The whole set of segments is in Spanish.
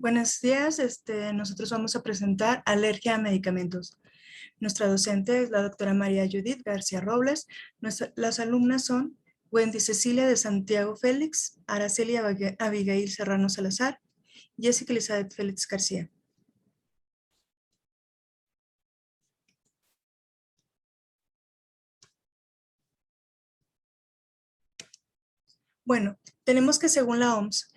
Buenos días, nosotros vamos a presentar alergia a medicamentos. Nuestra docente es la doctora María Judith García Robles. Las alumnas son Wendy Cecilia de Santiago Félix, Araceli Abigail Serrano Salazar, Jessica Elizabeth Félix García. Bueno, tenemos que según la OMS,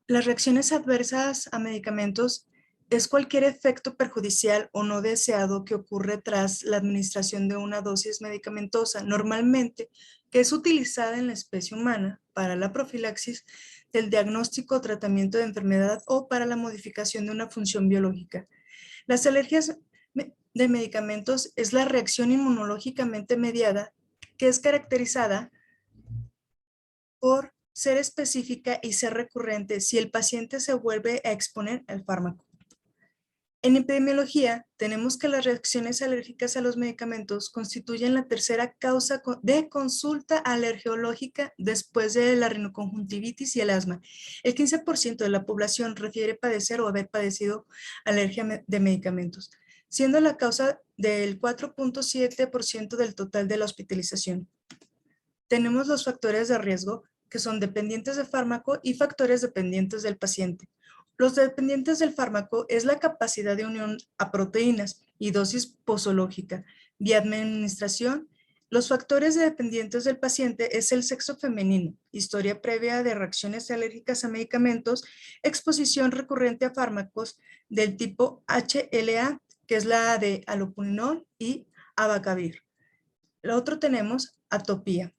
las reacciones adversas a medicamentos es cualquier efecto perjudicial o no deseado que ocurre tras la administración de una dosis medicamentosa, normalmente que es utilizada en la especie humana para la profilaxis del diagnóstico o tratamiento de enfermedad o para la modificación de una función biológica. Las alergias de medicamentos es la reacción inmunológicamente mediada que es caracterizada por ser específica y ser recurrente si el paciente se vuelve a exponer al fármaco. En epidemiología, tenemos que las reacciones alérgicas a los medicamentos constituyen la tercera causa de consulta alergiológica después de la rinoconjuntivitis y el asma. El 15% de la población refiere padecer o haber padecido alergia de medicamentos, siendo la causa del 4.7% del total de la hospitalización. Tenemos los factores de riesgo, que son dependientes de fármaco y factores dependientes del paciente. Los dependientes del fármaco es la capacidad de unión a proteínas y dosis posológica, vía administración. Los factores dependientes del paciente es el sexo femenino, historia previa de reacciones alérgicas a medicamentos, exposición recurrente a fármacos del tipo HLA, que es la de alopurinol y abacavir. Lo otro tenemos atopía.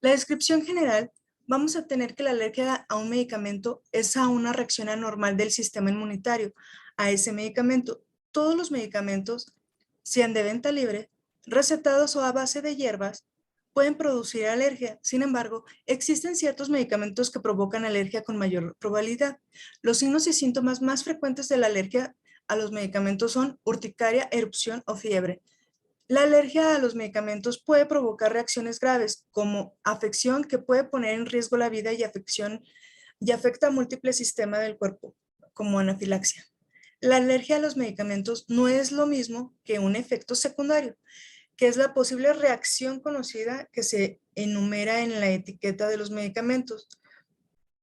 La descripción general, vamos a tener que la alergia a un medicamento es a una reacción anormal del sistema inmunitario a ese medicamento. Todos los medicamentos, sean de venta libre, recetados o a base de hierbas, pueden producir alergia. Sin embargo, existen ciertos medicamentos que provocan alergia con mayor probabilidad. Los signos y síntomas más frecuentes de la alergia a los medicamentos son urticaria, erupción o fiebre. La alergia a los medicamentos puede provocar reacciones graves como afección que puede poner en riesgo la vida y afecta a múltiples sistemas del cuerpo, como anafilaxia. La alergia a los medicamentos no es lo mismo que un efecto secundario, que es la posible reacción conocida que se enumera en la etiqueta de los medicamentos.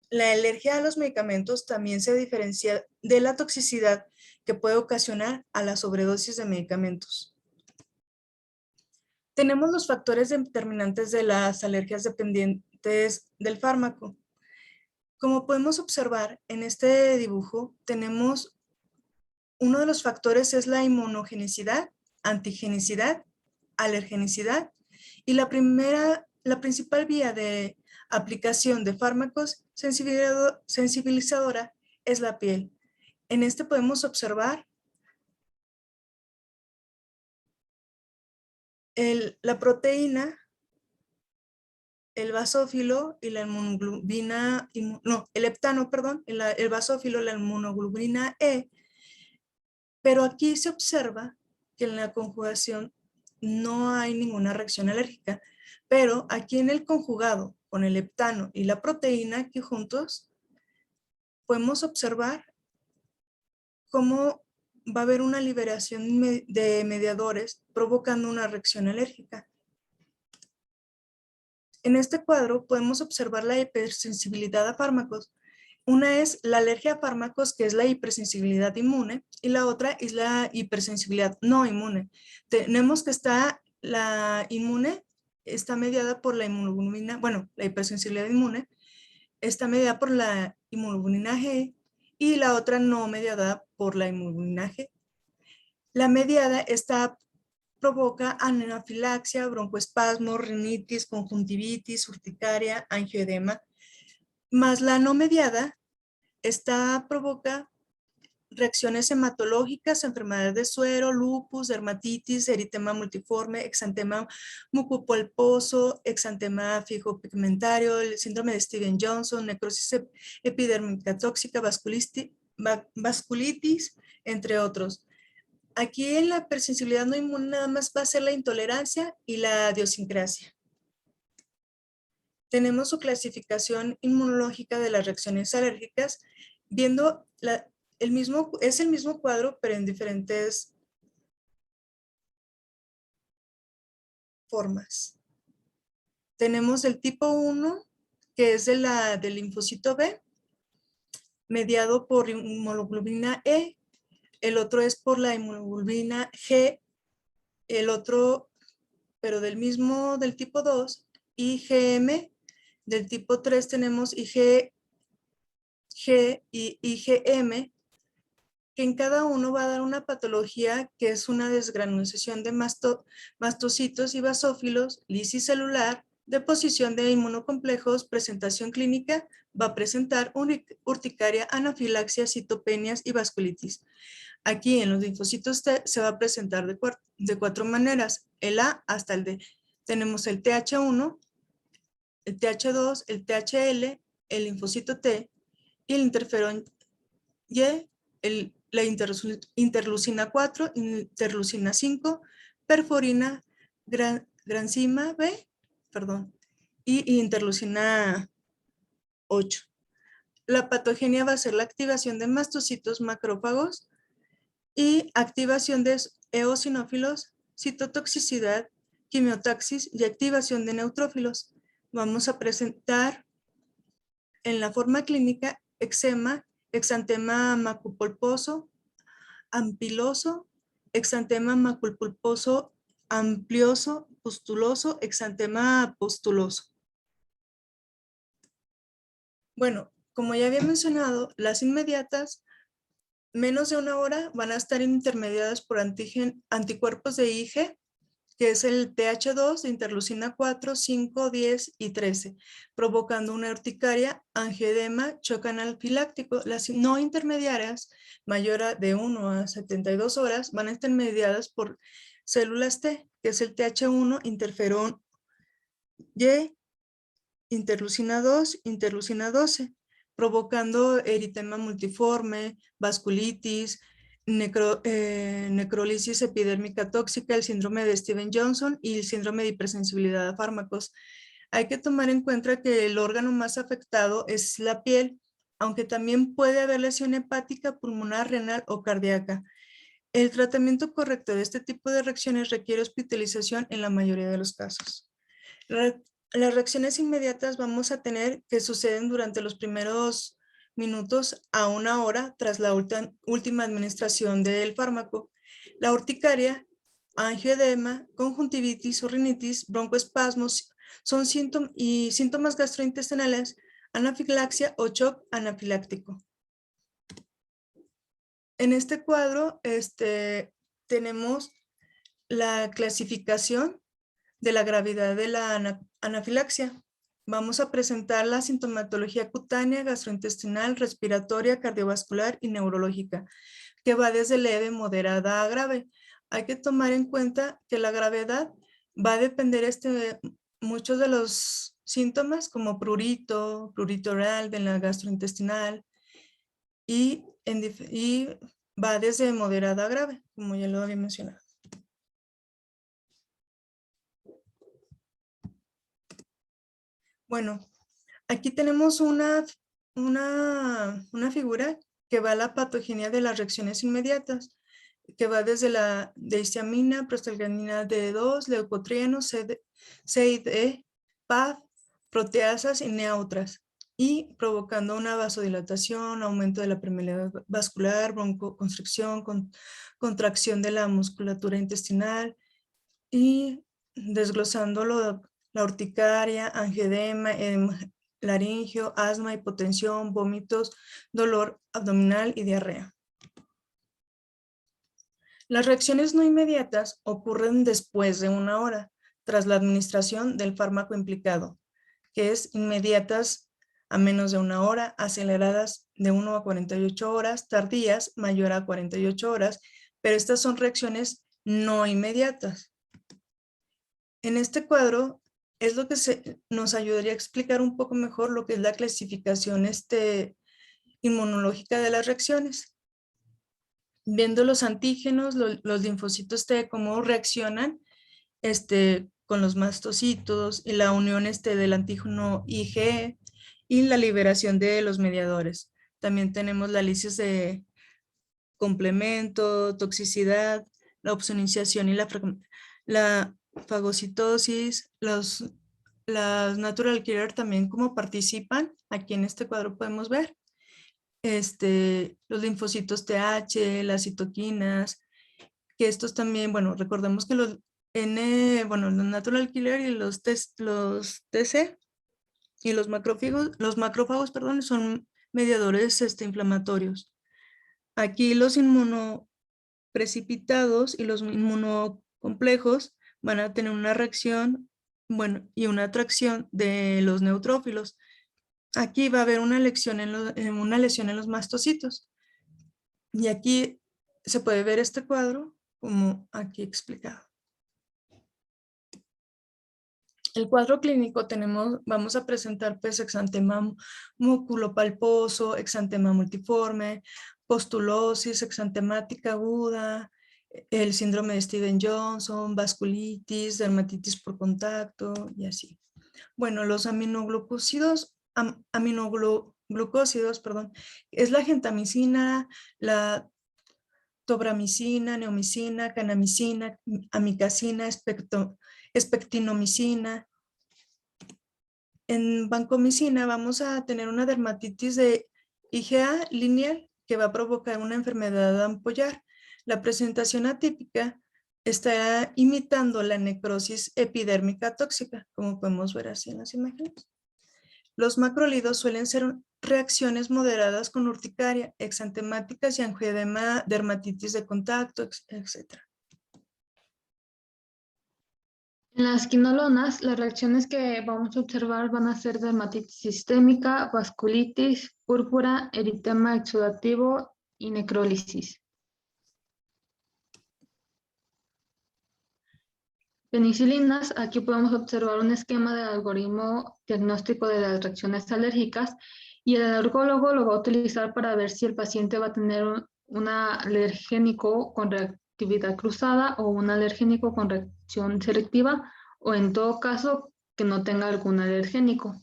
La alergia a los medicamentos también se diferencia de la toxicidad que puede ocasionar a la sobredosis de medicamentos. Tenemos los factores determinantes de las alergias dependientes del fármaco. Como podemos observar en este dibujo, tenemos uno de los factores es la inmunogenicidad, antigenicidad, alergenicidad y la principal vía de aplicación de fármacos sensibilizadora es la piel. En este podemos observar la proteína, el basófilo y la inmunoglobulina, el heptano, perdón, el basófilo, la inmunoglobulina E, pero aquí se observa que en la conjugación no hay ninguna reacción alérgica, pero aquí en el conjugado con el heptano y la proteína aquí juntos, podemos observar cómo va a haber una liberación de mediadores provocando una reacción alérgica. En este cuadro podemos observar la hipersensibilidad a fármacos. Una es la alergia a fármacos, que es la hipersensibilidad inmune, y la otra es la hipersensibilidad no inmune. Tenemos que la inmune está mediada por la inmunoglobulina, bueno, la hipersensibilidad inmune está mediada por la inmunoglobulina G y la otra no mediada por la inmunoglobulina G. La mediada provoca anafilaxia, broncoespasmo, rinitis, conjuntivitis, urticaria, angioedema, más la no mediada provoca reacciones hematológicas, enfermedades de suero, lupus, dermatitis, eritema multiforme, exantema mucopulposo, exantema fibropigmentario, el síndrome de Stevens-Johnson, necrosis epidérmica tóxica, vasculitis, entre otros. Aquí en la hipersensibilidad no inmune nada más va a ser la intolerancia y la idiosincrasia. Tenemos su clasificación inmunológica de las reacciones alérgicas viendo es el mismo cuadro, pero en diferentes formas. Tenemos el tipo 1, que es del linfocito B, mediado por inmunoglobulina E. El otro es por la inmunoglobulina G. El otro, pero del tipo 2, IgM. Del tipo 3 tenemos IgG y IgM, que en cada uno va a dar una patología que es una desgranulización de mastocitos y basófilos, lisis celular, deposición de inmunocomplejos, presentación clínica, va a presentar urticaria, anafilaxia, citopenias y vasculitis. Aquí en los linfocitos T se va a presentar de 4 maneras, el A hasta el D. Tenemos el TH1, el TH2, el THL, el linfocito T y el interferón Y, la interleucina 4, interleucina 5, perforina, granzima B, perdón, y interleucina 8. La patogenia va a ser la activación de mastocitos macrófagos y activación de eosinófilos, citotoxicidad, quimiotaxis y activación de neutrófilos. Vamos a presentar en la forma clínica eczema, exantema macupulposo, ampiloso, exantema maculpulposo amplioso, pustuloso, exantema pustuloso. Bueno, como ya había mencionado, las inmediatas, menos de una hora, van a estar intermediadas por anticuerpos de IG, que es el TH2, interleucina 4, 5, 10 y 13, provocando una urticaria, angioedema, choque anafiláctico. Las no intermediarias, mayor de 1 a 72 horas, van a estar mediadas por células T, que es el TH1, interferón Y, interleucina 2, interleucina 12, provocando eritema multiforme, vasculitis, necrólisis epidérmica tóxica, el síndrome de Steven-Johnson y el síndrome de hipersensibilidad a fármacos. Hay que tomar en cuenta que el órgano más afectado es la piel, aunque también puede haber lesión hepática, pulmonar, renal o cardíaca. El tratamiento correcto de este tipo de reacciones requiere hospitalización en la mayoría de los casos. Las reacciones inmediatas vamos a tener que suceden durante los primeros minutos a una hora tras la última administración del fármaco. La urticaria, angioedema, conjuntivitis o rinitis, broncoespasmos son síntomas gastrointestinales, anafilaxia o shock anafiláctico. En este cuadro tenemos la clasificación de la gravedad de la anafilaxia. Vamos a presentar la sintomatología cutánea, gastrointestinal, respiratoria, cardiovascular y neurológica, que va desde leve, moderada a grave. Hay que tomar en cuenta que la gravedad va a depender muchos de los síntomas como prurito oral de la gastrointestinal y va desde moderada a grave, como ya lo había mencionado. Bueno, aquí tenemos una figura que va a la patogenia de las reacciones inmediatas, que va desde la histamina, prostaglandina D2, leucotrieno, CID, PAF, proteasas y neutras, y provocando una vasodilatación, aumento de la permeabilidad vascular, broncoconstricción, contracción de la musculatura intestinal y desglosándolo, la urticaria, angioedema, laringio, asma, hipotensión, vómitos, dolor abdominal y diarrea. Las reacciones no inmediatas ocurren después de una hora, tras la administración del fármaco implicado, que es inmediatas a menos de una hora, aceleradas de 1 a 48 horas, tardías mayor a 48 horas, pero estas son reacciones no inmediatas. En este cuadro es lo que nos ayudaría a explicar un poco mejor lo que es la clasificación inmunológica de las reacciones. Viendo los antígenos, los linfocitos T, cómo reaccionan con los mastocitos y la unión del antígeno IgE y la liberación de los mediadores. También tenemos la lisis de complemento, toxicidad, la opsonización y la fagocitosis. Las natural killer también como participan. Aquí en este cuadro podemos ver los linfocitos TH, las citoquinas, que estos también, bueno, recordemos que los los natural killer y los TC y los macrófagos, perdón, son mediadores inflamatorios. Aquí los inmunoprecipitados y los inmunocomplejos van a tener una reacción, bueno, y una atracción de los neutrófilos. Aquí va a haber una lesión en los mastocitos. Y aquí se puede ver este cuadro como aquí explicado. El cuadro clínico vamos a presentar pues exantema musculopalposo, exantema multiforme, postulosis exantemática aguda, el síndrome de Steven-Johnson, vasculitis, dermatitis por contacto y así. Bueno, los aminoglucósidos, perdón, es la gentamicina, la tobramicina, neomicina, canamicina, amicacina, espectinomicina. En vancomicina vamos a tener una dermatitis de IgA lineal que va a provocar una enfermedad ampollar. La presentación atípica está imitando la necrosis epidérmica tóxica, como podemos ver así en las imágenes. Los macrólidos suelen ser reacciones moderadas con urticaria, exantemáticas y angioedema, dermatitis de contacto, etc. En las quinolonas, las reacciones que vamos a observar van a ser dermatitis sistémica, vasculitis, púrpura, eritema exudativo y necrólisis. Penicilinas, aquí podemos observar un esquema del algoritmo diagnóstico de las reacciones alérgicas y el alergólogo lo va a utilizar para ver si el paciente va a tener un alergénico con reactividad cruzada o un alergénico con reacción selectiva o en todo caso que no tenga algún alergénico.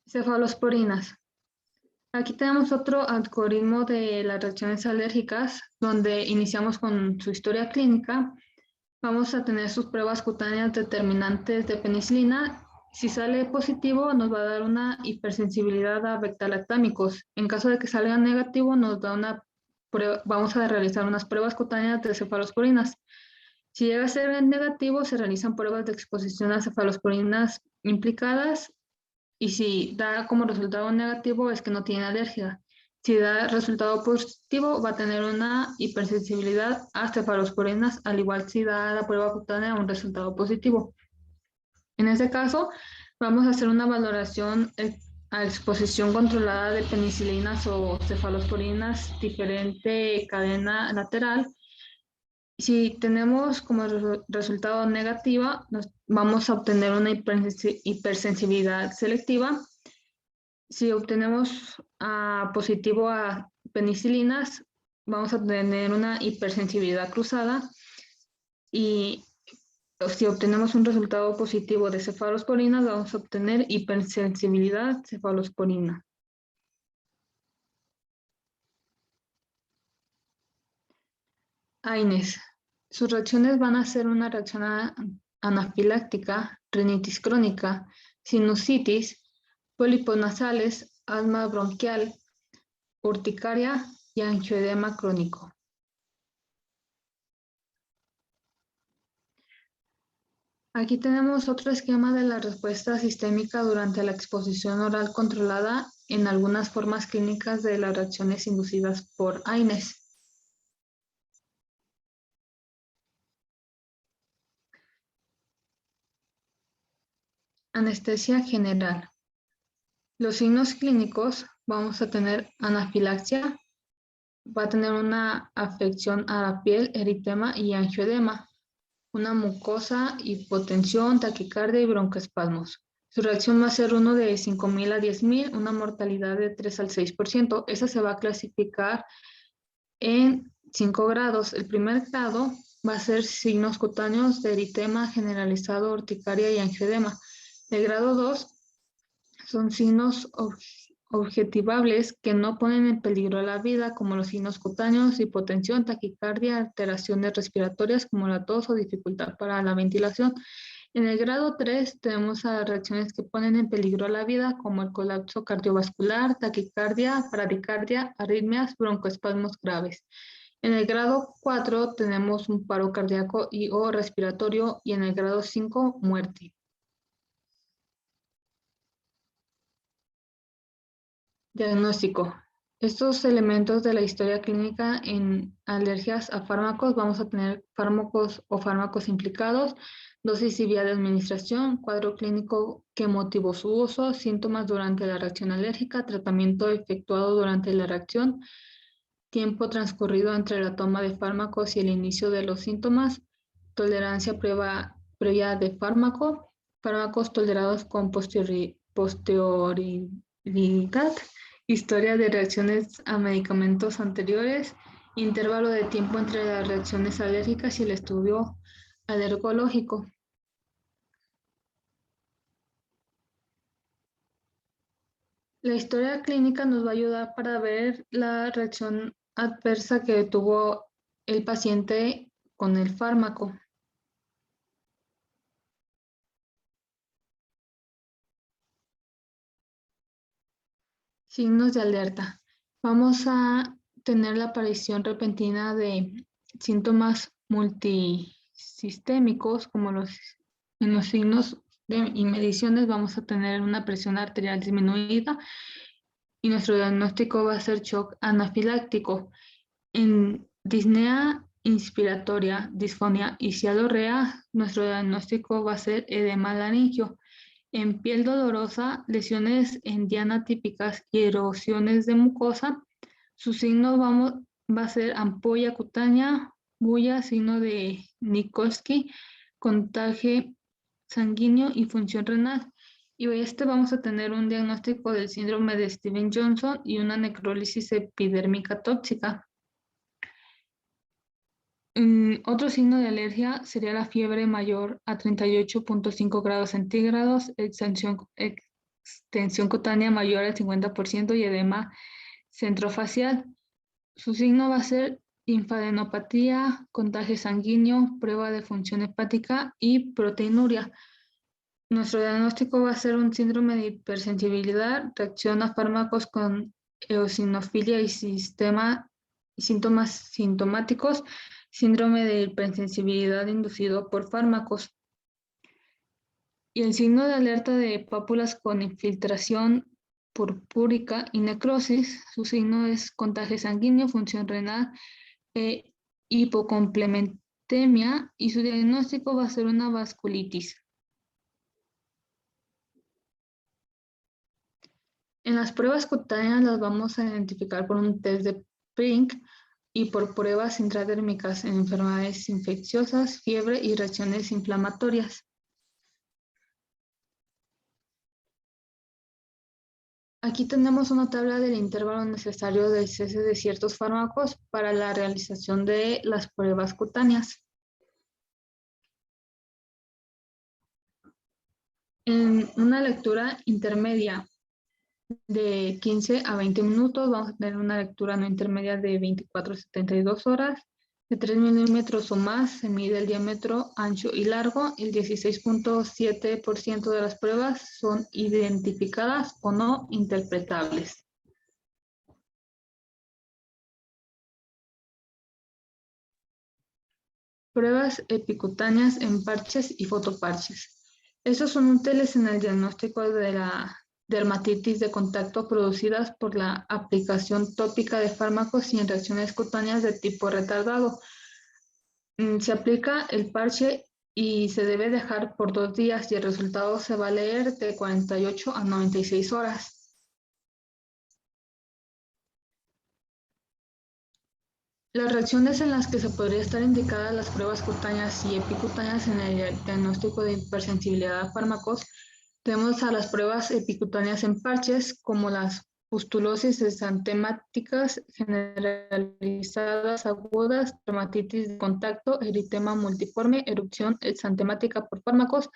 Cefalosporinas. Aquí tenemos otro algoritmo de las reacciones alérgicas, donde iniciamos con su historia clínica. Vamos a tener sus pruebas cutáneas determinantes de penicilina. Si sale positivo, nos va a dar una hipersensibilidad a beta-lactámicos. En caso de que salga negativo, nos da vamos a realizar unas pruebas cutáneas de cefalosporinas. Si llega a ser negativo, se realizan pruebas de exposición a cefalosporinas implicadas. Y si da como resultado negativo es que no tiene alergia. Si da resultado positivo va a tener una hipersensibilidad a cefalosporinas, al igual si da la prueba cutánea un resultado positivo. En este caso vamos a hacer una valoración a exposición controlada de penicilinas o cefalosporinas diferente cadena lateral. Si tenemos como resultado negativa, vamos a obtener una hipersensibilidad selectiva. Si obtenemos positivo a penicilinas, vamos a tener una hipersensibilidad cruzada. Y si obtenemos un resultado positivo de cefalosporinas, vamos a obtener hipersensibilidad cefalosporina. AINES. Sus reacciones van a ser una reacción anafiláctica, rinitis crónica, sinusitis, pólipos nasales, asma bronquial, urticaria y angioedema crónico. Aquí tenemos otro esquema de la respuesta sistémica durante la exposición oral controlada en algunas formas clínicas de las reacciones inducidas por AINES. Anestesia general. Los signos clínicos, vamos a tener anafilaxia, va a tener una afección a la piel, eritema y angioedema, una mucosa, hipotensión, taquicardia y broncoespasmos. Su reacción va a ser uno de 5,000 a 10,000, una mortalidad de 3 al 6%. Esa se va a clasificar en 5 grados. El primer grado va a ser signos cutáneos de eritema generalizado, urticaria y angioedema. El grado 2 son signos objetivables que no ponen en peligro la vida, como los signos cutáneos, hipotensión, taquicardia, alteraciones respiratorias como la tos o dificultad para la ventilación. En el grado 3 tenemos a reacciones que ponen en peligro la vida, como el colapso cardiovascular, taquicardia, bradicardia, arritmias, broncoespasmos graves. En el grado 4 tenemos un paro cardíaco y o respiratorio, y en el grado 5 muerte. Diagnóstico. Estos elementos de la historia clínica en alergias a fármacos, vamos a tener fármacos o fármacos implicados, dosis y vía de administración, cuadro clínico que motivó su uso, síntomas durante la reacción alérgica, tratamiento efectuado durante la reacción, tiempo transcurrido entre la toma de fármacos y el inicio de los síntomas, tolerancia previa de fármaco, fármacos tolerados con posterioridad, historia de reacciones a medicamentos anteriores, intervalo de tiempo entre las reacciones alérgicas y el estudio alergológico. La historia clínica nos va a ayudar para ver la reacción adversa que tuvo el paciente con el fármaco. Signos de alerta. Vamos a tener la aparición repentina de síntomas multisistémicos, como en los signos y mediciones vamos a tener una presión arterial disminuida y nuestro diagnóstico va a ser shock anafiláctico. En disnea inspiratoria, disfonía y cialorrea, nuestro diagnóstico va a ser edema laringio. En piel dolorosa, lesiones en diana típicas y erosiones de mucosa, su signo va a ser ampolla cutánea, bulla, signo de Nikolsky, contagio sanguíneo y función renal. Y vamos a tener un diagnóstico del síndrome de Stevens-Johnson y una necrólisis epidérmica tóxica. Otro signo de alergia sería la fiebre mayor a 38.5 grados centígrados, extensión cutánea mayor al 50% y edema centrofacial. Su signo va a ser linfadenopatía, contagio sanguíneo, prueba de función hepática y proteinuria. Nuestro diagnóstico va a ser un síndrome de hipersensibilidad, reacción a fármacos con eosinofilia y síntomas sintomáticos, síndrome de hipersensibilidad inducido por fármacos. Y el signo de alerta de pápulas con infiltración purpúrica y necrosis, su signo es contagio sanguíneo, función renal, hipocomplementemia, y su diagnóstico va a ser una vasculitis. En las pruebas cutáneas las vamos a identificar por un test de PRINC y por pruebas intradérmicas en enfermedades infecciosas, fiebre y reacciones inflamatorias. Aquí tenemos una tabla del intervalo necesario de cese de ciertos fármacos para la realización de las pruebas cutáneas. En una lectura intermedia de 15 a 20 minutos, vamos a tener una lectura no intermedia de 24 a 72 horas, de 3 milímetros o más, se mide el diámetro ancho y largo, el 16.7% de las pruebas son identificadas o no interpretables. Pruebas epicutáneas en parches y fotoparches. Estos son útiles en el diagnóstico de la dermatitis de contacto producidas por la aplicación tópica de fármacos y en reacciones cutáneas de tipo retardado. Se aplica el parche y se debe dejar por 2 días y el resultado se va a leer de 48 a 96 horas. Las reacciones en las que se podría estar indicadas las pruebas cutáneas y epicutáneas en el diagnóstico de hipersensibilidad a fármacos, tenemos a las pruebas epicutáneas en parches, como las pustulosis exantemáticas generalizadas agudas, dermatitis de contacto, eritema multiforme, erupción exantemática por fármacos,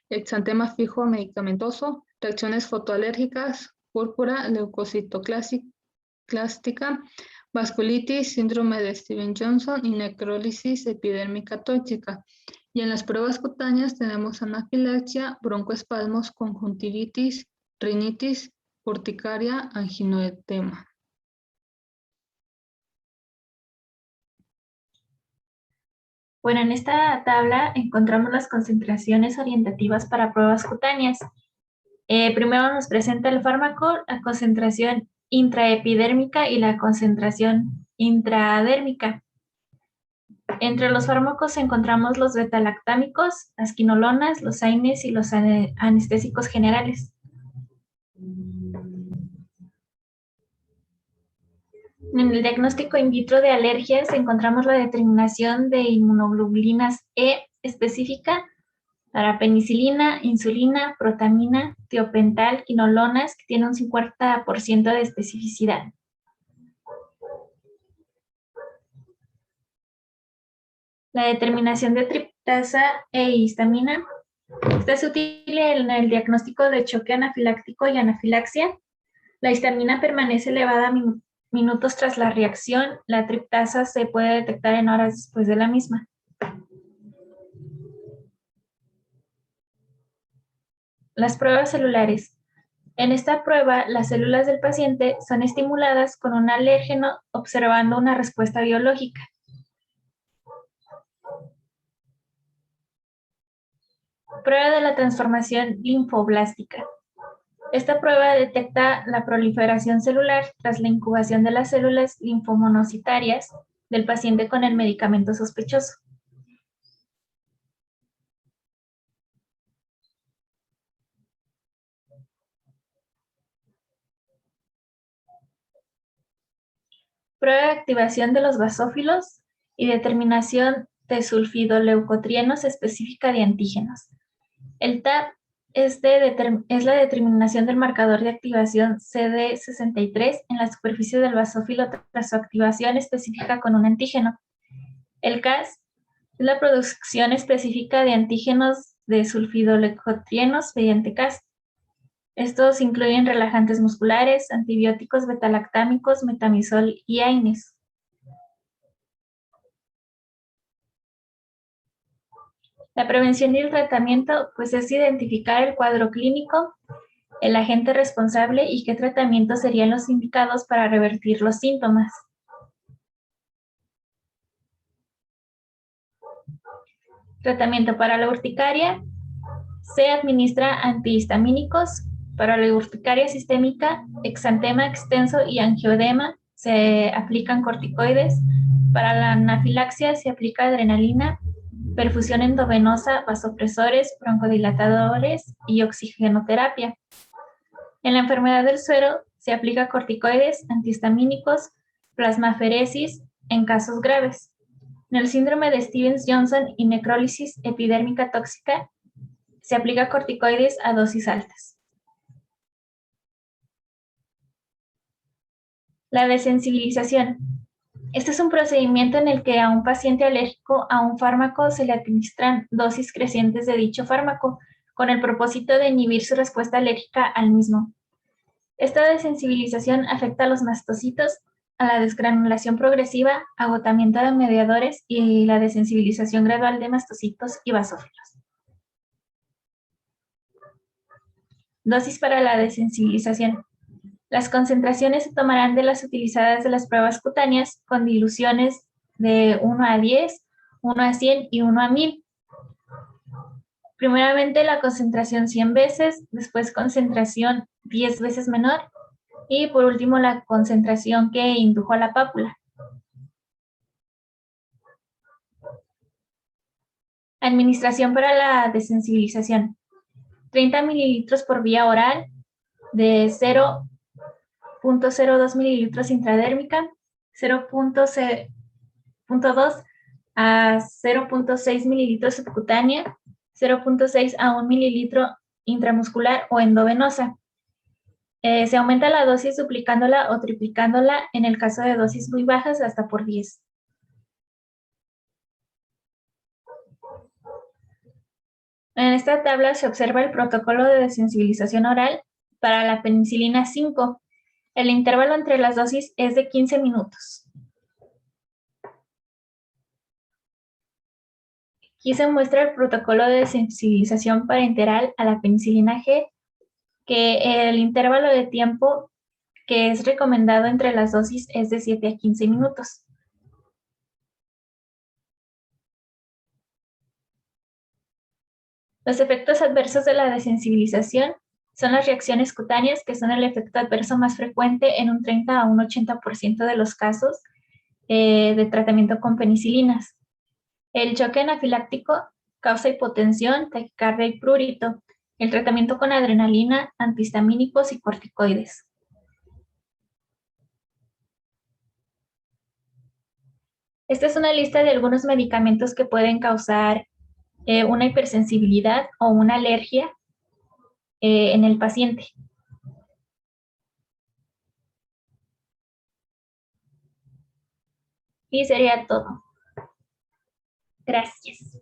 exantema fijo medicamentoso, reacciones fotoalérgicas, púrpura, leucocitoclástica, vasculitis, síndrome de Steven-Johnson y necrólisis epidérmica tóxica. Y en las pruebas cutáneas tenemos anafilaxia, broncoespasmos, conjuntivitis, rinitis, urticaria, angioedema. Bueno, en esta tabla encontramos las concentraciones orientativas para pruebas cutáneas. Primero nos presenta el fármaco, la concentración intraepidérmica y la concentración intradérmica. Entre los fármacos encontramos los betalactámicos, las quinolonas, los AINES y los anestésicos generales. En el diagnóstico in vitro de alergias encontramos la determinación de inmunoglobulinas E específica para penicilina, insulina, protamina, tiopental, quinolonas, que tiene un 50% de especificidad. La determinación de triptasa e histamina. Esta es útil en el diagnóstico de choque anafiláctico y anafilaxia. La histamina permanece elevada minutos tras la reacción. La triptasa se puede detectar en horas después de la misma. Las pruebas celulares. En esta prueba, las células del paciente son estimuladas con un alérgeno observando una respuesta biológica. Prueba de la transformación linfoblástica. Esta prueba detecta la proliferación celular tras la incubación de las células linfomonocitarias del paciente con el medicamento sospechoso. Prueba de activación de los basófilos y determinación de sulfidoleucotrienos específica de antígenos. El TAP es la determinación del marcador de activación CD63 en la superficie del basófilo tras su activación específica con un antígeno. El CAS es la producción específica de antígenos de sulfidoleucotrienos mediante CAS. Estos incluyen relajantes musculares, antibióticos betalactámicos, metamizol y AINES. La prevención y el tratamiento pues es identificar el cuadro clínico, el agente responsable y qué tratamientos serían los indicados para revertir los síntomas. Tratamiento para la urticaria. Se administra antihistamínicos. Para la urticaria sistémica, exantema extenso y angioedema, se aplican corticoides. Para la anafilaxia se aplica adrenalina, perfusión endovenosa, vasopresores, broncodilatadores y oxigenoterapia. En la enfermedad del suero se aplica corticoides, antihistamínicos, plasmaferesis en casos graves. En el síndrome de Stevens-Johnson y necrólisis epidérmica tóxica se aplica corticoides a dosis altas. La desensibilización. Este es un procedimiento en el que a un paciente alérgico a un fármaco se le administran dosis crecientes de dicho fármaco con el propósito de inhibir su respuesta alérgica al mismo. Esta desensibilización afecta a los mastocitos, a la desgranulación progresiva, agotamiento de mediadores y la desensibilización gradual de mastocitos y basófilos. Dosis para la desensibilización. Las concentraciones se tomarán de las utilizadas de las pruebas cutáneas con diluciones de 1 a 10, 1 a 100 y 1 a 1000. Primeramente la concentración 100 veces, después concentración 10 veces menor y por último la concentración que indujo a la pápula. Administración para la desensibilización. 30 mililitros por vía oral de 0.02 mililitros intradérmica, 0.2 a 0.6 mililitros subcutánea, 0.6 a 1 mililitro intramuscular o endovenosa. Se aumenta la dosis duplicándola o triplicándola en el caso de dosis muy bajas hasta por 10. En esta tabla se observa el protocolo de desensibilización oral para la penicilina 5. El intervalo entre las dosis es de 15 minutos. Aquí se muestra el protocolo de desensibilización parenteral a la penicilina G, que el intervalo de tiempo que es recomendado entre las dosis es de 7 a 15 minutos. Los efectos adversos de la desensibilización son las reacciones cutáneas, que son el efecto adverso más frecuente en un 30 a un 80% de los casos de tratamiento con penicilinas. El choque anafiláctico causa hipotensión, taquicardia y prurito. El tratamiento con adrenalina, antihistamínicos y corticoides. Esta es una lista de algunos medicamentos que pueden causar una hipersensibilidad o una alergia en el paciente. Y sería todo. Gracias.